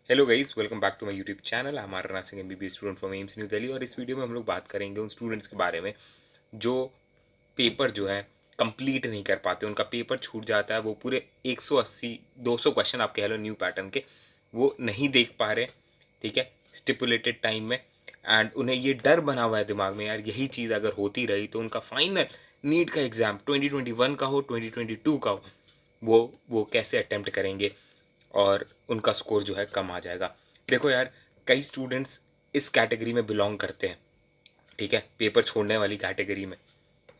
Hello guys, welcome back to my YouTube channel. I am Aryan Singh, MBBS student from AIIMS new Delhi. और इस video में हम लोग बात करेंगे उन स्टूडेंट्स के बारे में जो पेपर जो है कंप्लीट नहीं कर पाते, उनका पेपर छूट जाता है। वो पूरे 180 200 क्वेश्चन आप कह लो न्यू पैटर्न के वो नहीं देख पा रहे, ठीक है, स्टिपुलेटेड टाइम में। एंड उन्हें ये डर बना हुआ है दिमाग में, यार यही चीज़ अगर होती रही तो उनका फाइनल नीट का एग्ज़ाम 2021 का हो, 2022 का हो, वो कैसे अटेम्प्ट करेंगे और उनका स्कोर जो है कम आ जाएगा। देखो यार, कई स्टूडेंट्स इस कैटेगरी में बिलोंग करते हैं, ठीक है, पेपर छोड़ने वाली कैटेगरी में,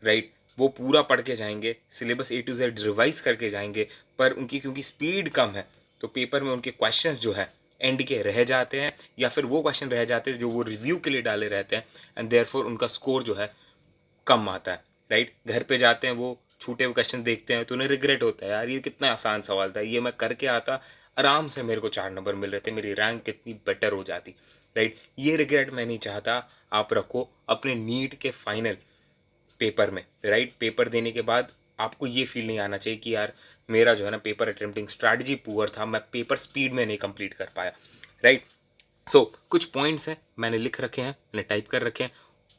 राइट। वो पूरा पढ़ के जाएंगे, syllabus A to Z revise करके जाएंगे, पर उनकी क्योंकि स्पीड कम है तो पेपर में उनके क्वेश्चंस जो है एंड के रह जाते हैं, या फिर वो क्वेश्चन रह जाते हैं जो वो रिव्यू के लिए डाले रहते हैं, एंड देयरफॉर उनका स्कोर जो है कम आता है, राइट। घर पे जाते हैं, वो छूटे हुए क्वेश्चन देखते हैं तो उन्हें रिग्रेट होता है, यार ये कितना आसान सवाल था, ये मैं करके आता आराम से मेरे को 4 नंबर मिल रहे थे, मेरी रैंक कितनी बेटर हो जाती, राइट। ये रिग्रेट मैं नहीं चाहता आप रखो अपने नीट के फाइनल पेपर में, राइट। पेपर देने के बाद आपको ये फील नहीं आना चाहिए कि यार मेरा जो है ना पेपर अटेम्प्टिंग स्ट्रैटेजी पुअर था, मैं पेपर स्पीड में नहीं कंप्लीट कर पाया, राइट। सो कुछ पॉइंट्स हैं मैंने लिख रखे हैं, मैंने टाइप कर रखे हैं,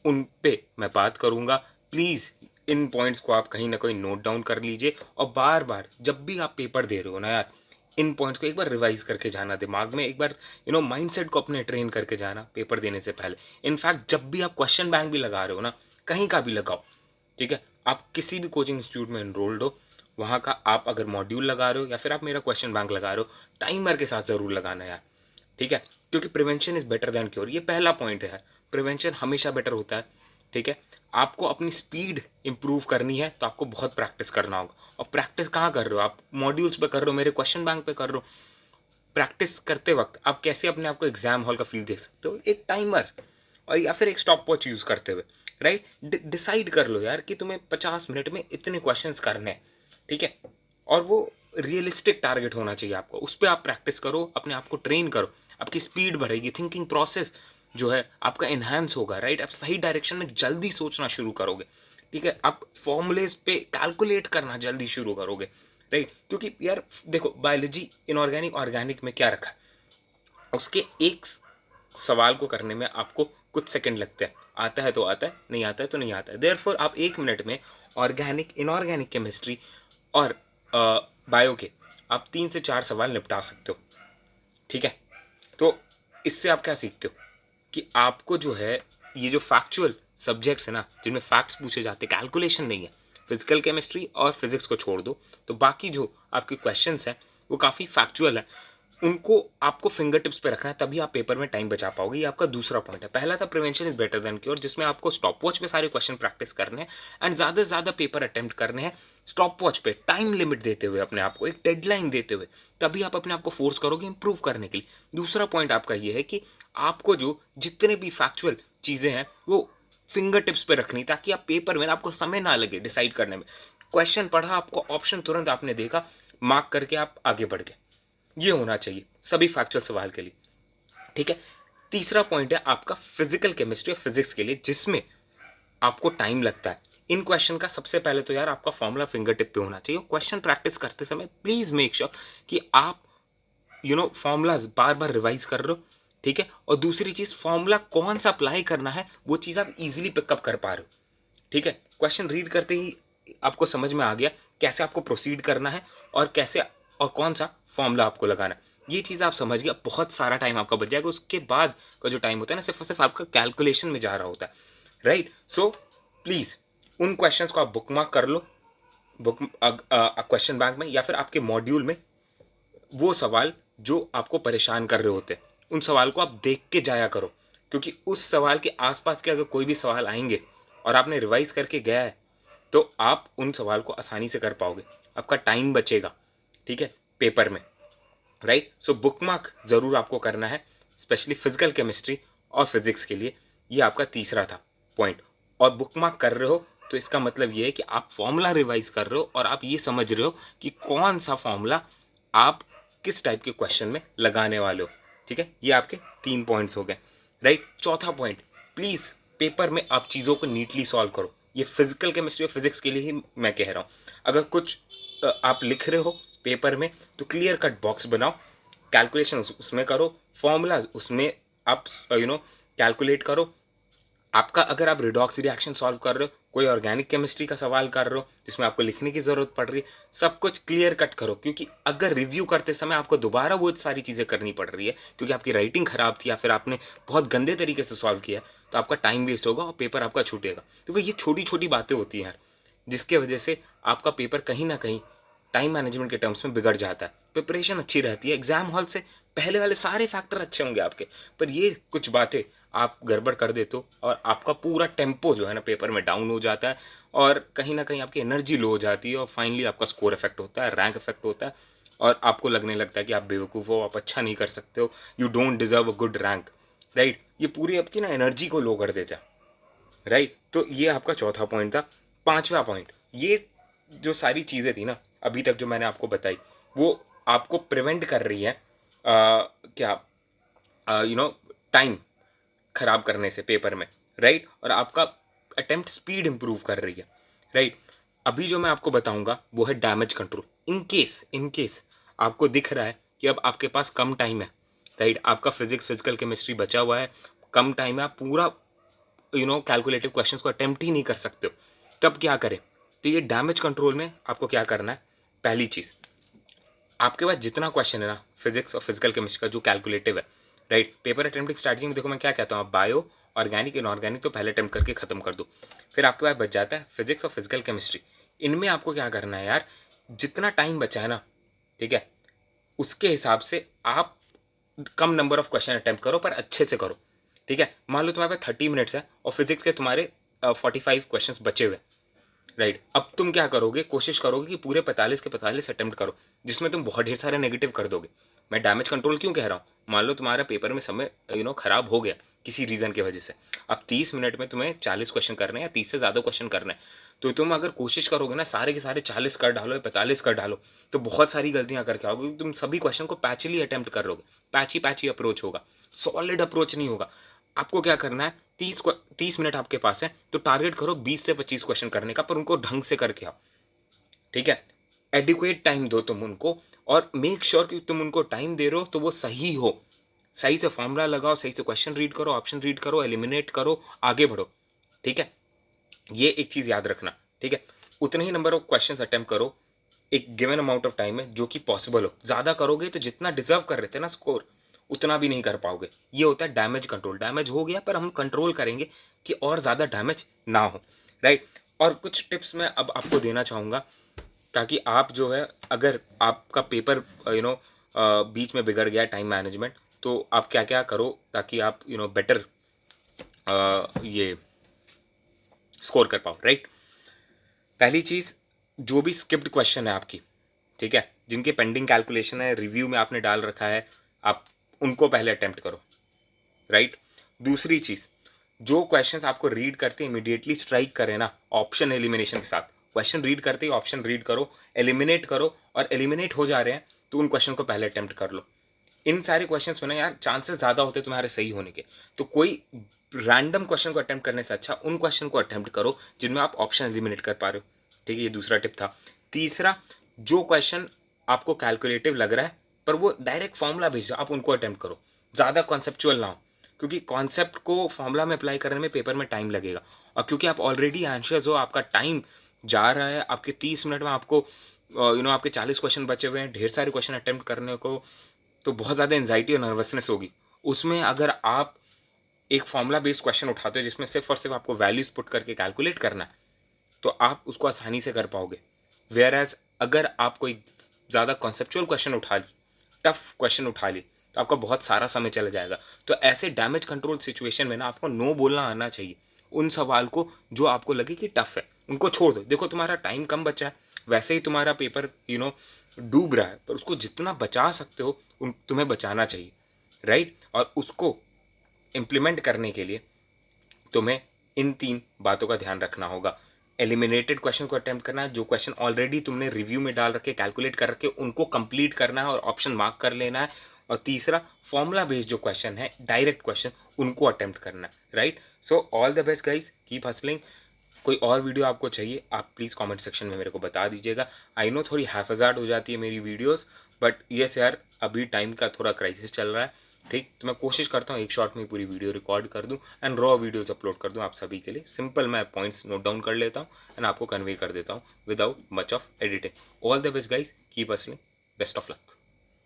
उन पे मैं बात करूँगा। प्लीज़ इन पॉइंट्स को आप कहीं ना कहीं नोट डाउन कर लीजिए, और बार बार जब भी आप पेपर दे रहे हो ना यार, इन पॉइंट्स को एक बार रिवाइज करके जाना दिमाग में, एक बार माइंडसेट को अपने ट्रेन करके जाना पेपर देने से पहले। इनफैक्ट जब भी आप क्वेश्चन बैंक भी लगा रहे हो ना, कहीं का भी लगाओ, ठीक है। आप किसी भी कोचिंग इंस्टीट्यूट में एनरोल्ड हो, वहाँ का आप अगर मॉड्यूल लगा रहे हो या फिर आप मेरा क्वेश्चन बैंक लगा रहे हो, टाइमर के साथ ज़रूर लगाना यार, ठीक है। क्योंकि prevention is better than cure, ये पहला पॉइंट है यार। प्रिवेंशन हमेशा बेटर होता है, ठीक है। आपको अपनी स्पीड इंप्रूव करनी है तो आपको बहुत प्रैक्टिस करना होगा। और प्रैक्टिस कहाँ कर रहे हो आप? मॉड्यूल्स पे कर रहे हो, मेरे क्वेश्चन बैंक पे कर रहे हो। प्रैक्टिस करते वक्त आप कैसे अपने आप को एग्जाम हॉल का फील दे सकते हो? एक टाइमर और या फिर एक स्टॉप वॉच यूज़ करते हुए, राइट। डिसाइड कर लो यार कि तुम्हें 50 मिनट में इतने क्वेश्चंस करने हैं, ठीक है। और वो रियलिस्टिक टारगेट होना चाहिए आपको, उस पर आप प्रैक्टिस करो, अपने आप को ट्रेन करो, आपकी स्पीड बढ़ेगी, थिंकिंग प्रोसेस जो है आपका इन्हांस होगा, राइट। आप सही डायरेक्शन में जल्दी सोचना शुरू करोगे, ठीक है। आप फॉर्मूलेज पे कैलकुलेट करना जल्दी शुरू करोगे, राइट। क्योंकि यार देखो, बायोलॉजी इनऑर्गेनिक ऑर्गेनिक में क्या रखा है, उसके एक सवाल को करने में आपको कुछ सेकंड लगते हैं। आता है तो आता है, नहीं आता है तो नहीं आता है। देयरफॉर आप 1 मिनट में ऑर्गेनिक इनऑर्गेनिक केमिस्ट्री और बायो के आप 3 से 4 सवाल निपटा सकते हो, ठीक है। तो इससे आप क्या सीखते हो कि आपको जो है ये जो फैक्चुअल सब्जेक्ट्स है ना, जिनमें फैक्ट्स पूछे जाते हैं, कैलकुलेशन नहीं है, फिजिकल केमिस्ट्री और फिजिक्स को छोड़ दो, तो बाकी जो आपके क्वेश्चंस हैं वो काफ़ी फैक्चुअल है, उनको आपको फिंगर टिप्स पे रखना है, तभी आप पेपर में टाइम बचा पाओगे। ये आपका दूसरा पॉइंट है। पहला था prevention is better than cure, जिसमें आपको स्टॉप वॉच पे सारे क्वेश्चन प्रैक्टिस करने हैं एंड ज़्यादा से ज़्यादा पेपर अटेम्प्ट करने हैं, स्टॉप वॉच पे टाइम लिमिट देते हुए, अपने आप को एक डेडलाइन देते हुए, तभी आप अपने आप को फोर्स करोगे इंप्रूव करने के लिए। दूसरा पॉइंट आपका ये है कि आपको जो जितने भी फैक्चुअल चीज़ें हैं वो फिंगर टिप्स पे रखनी, ताकि आप पेपर में आपको समय ना लगे डिसाइड करने में। क्वेश्चन पढ़ा, आपको ऑप्शन तुरंत आपने देखा, मार्क करके आप आगे बढ़ गए। ये होना चाहिए सभी फैक्चुअल सवाल के लिए, ठीक है। तीसरा पॉइंट है आपका फिजिकल केमिस्ट्री और फिजिक्स के लिए, जिसमें आपको टाइम लगता है। इन क्वेश्चन का सबसे पहले तो यार आपका फॉर्मूला फिंगर टिप पे होना चाहिए। क्वेश्चन प्रैक्टिस करते समय प्लीज मेक श्योर कि आप फॉर्मूलाज बार बार रिवाइज कर रहे हो, ठीक है। और दूसरी चीज, फॉर्मूला कौन सा अप्लाई करना है वो चीज आप इजीली पिकअप कर पा रहे हो, ठीक है। क्वेश्चन रीड करते ही आपको समझ में आ गया कैसे आपको प्रोसीड करना है और कैसे और कौन सा फॉर्मूला आपको लगाना है। ये चीज़ आप समझ गया, बहुत सारा टाइम आपका बच जाएगा। उसके बाद का जो टाइम होता है ना, सिर्फ और सिर्फ आपका कैलकुलेशन में जा रहा होता है, राइट। सो प्लीज़ उन क्वेश्चंस को आप बुक मार्क कर लो, बुक क्वेश्चन बैंक में या फिर आपके मॉड्यूल में। वो सवाल जो आपको परेशान कर रहे होते हैं, उन सवाल को आप देख के जाया करो, क्योंकि उस सवाल के आसपास के अगर कोई भी सवाल आएंगे और आपने रिवाइज करके गया है तो आप उन सवाल को आसानी से कर पाओगे, आपका टाइम बचेगा, ठीक है, पेपर में, राइट। सो बुक मार्क ज़रूर आपको करना है, स्पेशली फिजिकल केमिस्ट्री और फिजिक्स के लिए। ये आपका तीसरा था पॉइंट। और बुक मार्क कर रहे हो तो इसका मतलब ये है कि आप फॉर्मूला रिवाइज कर रहे हो और आप ये समझ रहे हो कि कौन सा फॉर्मूला आप किस टाइप के क्वेश्चन में लगाने वाले हो, ठीक है। ये आपके 3 पॉइंट्स हो गए, राइट। चौथा पॉइंट, प्लीज़ पेपर में आप चीज़ों को नीटली सॉल्व करो। ये फिजिकल केमिस्ट्री और फिजिक्स के लिए ही मैं कह रहा हूँ। अगर कुछ आप लिख रहे हो पेपर में तो क्लियर कट बॉक्स बनाओ, कैलकुलेशन उसमें करो, फॉर्मूलाज उसमें आप कैलकुलेट करो। आपका अगर आप रिडॉक्स रिएक्शन सॉल्व कर रहे हो, कोई ऑर्गेनिक केमिस्ट्री का सवाल कर रहे हो जिसमें आपको लिखने की ज़रूरत पड़ रही है, सब कुछ क्लियर कट करो, क्योंकि अगर रिव्यू करते समय आपको दोबारा वो सारी चीज़ें करनी पड़ रही है क्योंकि आपकी राइटिंग ख़राब थी या फिर आपने बहुत गंदे तरीके से सॉल्व किया, तो आपका टाइम वेस्ट होगा और पेपर आपका छूटेगा। क्योंकि ये छोटी छोटी बातें होती हैं यार, जिसके वजह से आपका पेपर कहीं ना कहीं टाइम मैनेजमेंट के टर्म्स में बिगड़ जाता है। प्रिपरेशन अच्छी रहती है, एग्जाम हॉल से पहले वाले सारे फैक्टर अच्छे होंगे आपके, पर ये कुछ बातें आप गड़बड़ कर देते हो और आपका पूरा टेम्पो जो है ना पेपर में डाउन हो जाता है और कहीं ना कहीं आपकी एनर्जी लो हो जाती है और फाइनली आपका स्कोर इफेक्ट होता है, रैंक इफेक्ट होता है और आपको लगने लगता है कि आप बेवकूफ़ हो, आप अच्छा नहीं कर सकते हो, you don't deserve a good rank. Right, ये पूरी आपकी ना एनर्जी को लो कर देता है। राइट, तो ये आपका चौथा पॉइंट था। पांचवा पॉइंट, ये जो सारी चीज़ें थी ना अभी तक जो मैंने आपको बताई, वो आपको प्रिवेंट कर रही है क्या टाइम खराब करने से पेपर में। राइट, और आपका अटेम्प्ट स्पीड इंप्रूव कर रही है। राइट, अभी जो मैं आपको बताऊंगा वो है डैमेज कंट्रोल। इन केस आपको दिख रहा है कि अब आपके पास कम टाइम है, राइट, आपका फिजिक्स फिजिकल केमिस्ट्री बचा हुआ है, कम टाइम है, आप पूरा कैलकुलेटिव क्वेश्चंस को अटेम्प्ट ही नहीं कर सकते हो, तब क्या करें? तो ये डैमेज कंट्रोल में आपको क्या करना है? पहली चीज़, आपके पास जितना क्वेश्चन है ना फिजिक्स और फिजिकल केमिस्ट्री का जो कैलकुलेटिव है, राइट, पेपर अटेम्प्टिंग स्ट्रैटेजी में देखो मैं क्या कहता हूँ, आप बायो ऑर्गेनिक इनऑर्गेनिक तो पहले अटेम्प्ट करके खत्म कर दो, फिर आपके पास बच जाता है फिजिक्स और फिजिकल केमिस्ट्री। इनमें आपको क्या करना है यार, जितना टाइम बचा है ना, ठीक है, उसके हिसाब से आप कम नंबर ऑफ क्वेश्चन अटेम्प्ट करो पर अच्छे से करो। ठीक है, मान लो तुम्हारे पास 30 मिनट्स है और फिजिक्स के तुम्हारे 45 क्वेश्चन बचे हुए। राइट, अब तुम क्या करोगे, कोशिश करोगे कि पूरे 45 के 45 अटेम्प्ट करो, जिसमें तुम बहुत ढेर सारे नेगेटिव कर दोगे। मैं डैमेज कंट्रोल क्यों कह रहा हूँ, मान लो तुम्हारा पेपर में समय खराब हो गया किसी रीज़न की वजह से, अब 30 मिनट में तुम्हें 40 क्वेश्चन करने हैं या 30 से ज़्यादा क्वेश्चन करने हैं, तो तुम अगर कोशिश करोगे ना सारे के सारे 40 कर डालो या 45 कर डालो, तो बहुत सारी गलतियां करके आओगे, क्योंकि तुम सभी क्वेश्चन को पैचली अटेम्प्ट कर लोगे। पैची पैची अप्रोच होगा, सॉलिड अप्रोच नहीं होगा। आपको क्या करना है, 30 मिनट आपके पास है तो टारगेट करो 20 से 25 क्वेश्चन करने का, पर उनको ढंग से करके आओ। ठीक है, एडिक्वेट टाइम दो तुम उनको, और मेक श्योर कि तुम उनको टाइम दे रहे हो तो वो सही हो, सही से फॉर्मूला लगाओ, सही से क्वेश्चन रीड करो, ऑप्शन रीड करो, एलिमिनेट करो, आगे बढ़ो। ठीक है, ये एक चीज़ याद रखना। ठीक है, उतने ही नंबर ऑफ क्वेश्चन अटेम्प्ट करो एक गिवन अमाउंट ऑफ टाइम में जो कि पॉसिबल हो। ज़्यादा करोगे तो जितना डिजर्व कर रहे थे ना स्कोर, उतना भी नहीं कर पाओगे। ये होता है डैमेज कंट्रोल। डैमेज हो गया पर हम कंट्रोल करेंगे कि और ज़्यादा डैमेज ना हो। राइट, और कुछ टिप्स मैं अब आपको देना चाहूँगा ताकि आप जो है, अगर आपका पेपर बीच में बिगड़ गया टाइम मैनेजमेंट, तो आप क्या क्या करो ताकि आप बेटर ये स्कोर कर पाओ। राइट, पहली चीज़, जो भी स्किप्ड क्वेश्चन है आपकी, ठीक है, जिनके पेंडिंग कैलकुलेशन है, रिव्यू में आपने डाल रखा है, आप उनको पहले अटेम्प्ट करो। राइट, दूसरी चीज़, जो क्वेश्चंस आपको रीड करते इमीडिएटली स्ट्राइक करें ना ऑप्शन एलिमिनेशन के साथ, क्वेश्चन रीड करते ही ऑप्शन रीड करो, एलिमिनेट करो, और एलिमिनेट हो जा रहे हैं तो उन क्वेश्चन को पहले अटेम्प्ट कर लो। इन सारे क्वेश्चंस में ना यार चांसेस ज़्यादा होते हैं तुम्हारे सही होने के, तो कोई रैंडम क्वेश्चन को अटेम्प्ट करने से अच्छा उन क्वेश्चन को अटेम्प्ट करो जिनमें आप ऑप्शन एलिमिनेट कर पा रहे हो। ठीक है, ये दूसरा टिप था। तीसरा, जो क्वेश्चन आपको कैलकुलेटिव लग रहा है पर वो डायरेक्ट फॉर्मूला भेज दो, आप उनको अटेम्प्ट करो, ज़्यादा कॉन्सेप्चुअल ना हो, क्योंकि कॉन्सेप्ट को फॉर्मूला में अप्लाई करने में पेपर में टाइम लगेगा, और क्योंकि आप ऑलरेडी एंशियस हो, आपका टाइम जा रहा है, आपके 30 मिनट में आपको आपके 40 क्वेश्चन बचे हुए हैं, ढेर सारे क्वेश्चन अटेम्प्ट करने को, तो बहुत ज़्यादा एंजाइटी और नर्वसनेस होगी। उसमें अगर आप एक फॉर्मूला बेस्ड क्वेश्चन उठाते हो जिसमें सिर्फ और सिर्फ आपको वैल्यूज पुट करके कैलकुलेट करना है, तो आप उसको आसानी से कर पाओगे। वेयर एज अगर आप कोई ज़्यादा कॉन्सेप्चुअल क्वेश्चन उठा ली, टफ क्वेश्चन उठा ली, तो आपका बहुत सारा समय चला जाएगा। तो ऐसे डैमेज कंट्रोल सिचुएशन में ना आपको नो बोलना आना चाहिए। उन सवाल को जो आपको लगे कि टफ है उनको छोड़ दो। देखो तुम्हारा टाइम कम बचा है, वैसे ही तुम्हारा पेपर डूब रहा है, पर उसको जितना बचा सकते हो तुम्हें बचाना चाहिए। राइट, और उसको इम्प्लीमेंट करने के लिए तुम्हें इन 3 बातों का ध्यान रखना होगा। एलिमिनेटेड क्वेश्चन को अटेम्प्ट करना है, जो क्वेश्चन ऑलरेडी तुमने रिव्यू में डाल रखे, कैलकुलेट कर रखे, उनको कंप्लीट करना है और ऑप्शन मार्क कर लेना है। और तीसरा, फॉर्मूला बेस्ड जो क्वेश्चन है, डायरेक्ट क्वेश्चन, उनको अटेम्प्ट करना है। Right, so all the best guys, keep hustling. कोई और वीडियो आपको चाहिए आप प्लीज़ कमेंट सेक्शन में मेरे को बता दीजिएगा। आई नो थोड़ी हैफाजार्ड हो जाती है मेरी वीडियोस, बट यस यार, अभी टाइम का थोड़ा क्राइसिस चल रहा है, ठीक। तो मैं कोशिश करता हूँ एक शॉट में पूरी वीडियो रिकॉर्ड कर दूँ एंड रॉ वीडियोस अपलोड कर दूँ आप सभी के लिए। सिंपल मैं पॉइंट्स नोट डाउन कर लेता हूँ एंड आपको कन्वे कर देता हूँ without much of editing. All the best guys, keep hustling, best of luck.